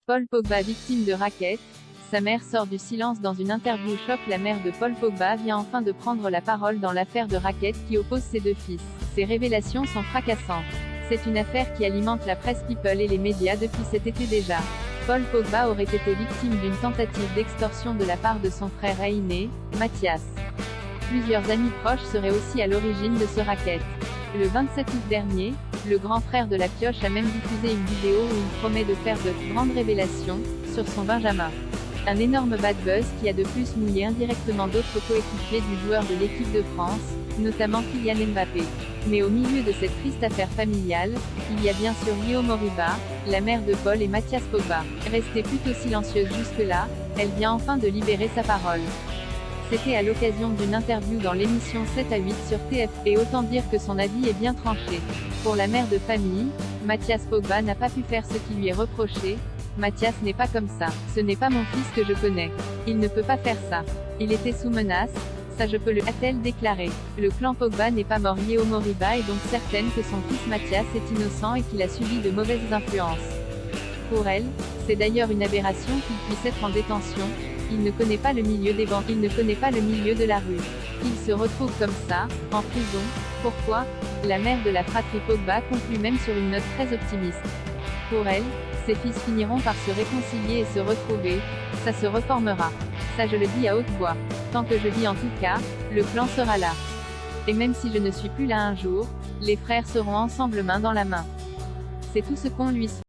Paul Pogba victime de raquettes. Sa mère sort du silence dans une interview choc. La mère de Paul Pogba vient enfin de prendre la parole dans l'affaire de raquettes qui oppose ses deux fils. Ces révélations sont fracassantes. C'est une affaire qui alimente la presse people et les médias depuis cet été déjà. Paul Pogba aurait été victime d'une tentative d'extorsion de la part de son frère aîné, Mathias. Plusieurs amis proches seraient aussi à l'origine de ce racket. Le 27 août dernier, le grand frère de la pioche a même diffusé une vidéo où il promet de faire de grandes révélations sur son Benjamin. Un énorme bad buzz qui a de plus mouillé indirectement d'autres coéquipiers du joueur de l'équipe de France, notamment Kylian Mbappé. Mais au milieu de cette triste affaire familiale, il y a bien sûr Yeo Moriba, la mère de Paul et Mathias Pogba. Restée plutôt silencieuse jusque-là, elle vient enfin de libérer sa parole. C'était à l'occasion d'une interview dans l'émission 7 à 8 sur TF1, et autant dire que son avis est bien tranché. Pour la mère de famille, Mathias Pogba n'a pas pu faire ce qui lui est reproché. Mathias n'est pas comme ça. Ce n'est pas mon fils que je connais. Il ne peut pas faire ça. Il était sous menace. Ça je peux le, a-t-elle déclaré. Le clan Pogba n'est pas mort. Yeo Moriba est donc certaine que son fils Mathias est innocent et qu'il a subi de mauvaises influences. Pour elle, c'est d'ailleurs une aberration qu'il puisse être en détention. Il ne connaît pas le milieu des bancs, il ne connaît pas le milieu de la rue. Il se retrouve comme ça, en prison. Pourquoi? La mère de la fratrie Pogba conclut même sur une note très optimiste. Pour elle, ses fils finiront par se réconcilier et se retrouver. Ça se reformera. Ça je le dis à haute voix. Tant que je vis en tout cas, le clan sera là. Et même si je ne suis plus là un jour, les frères seront ensemble main dans la main. C'est tout ce qu'on lui souhaite.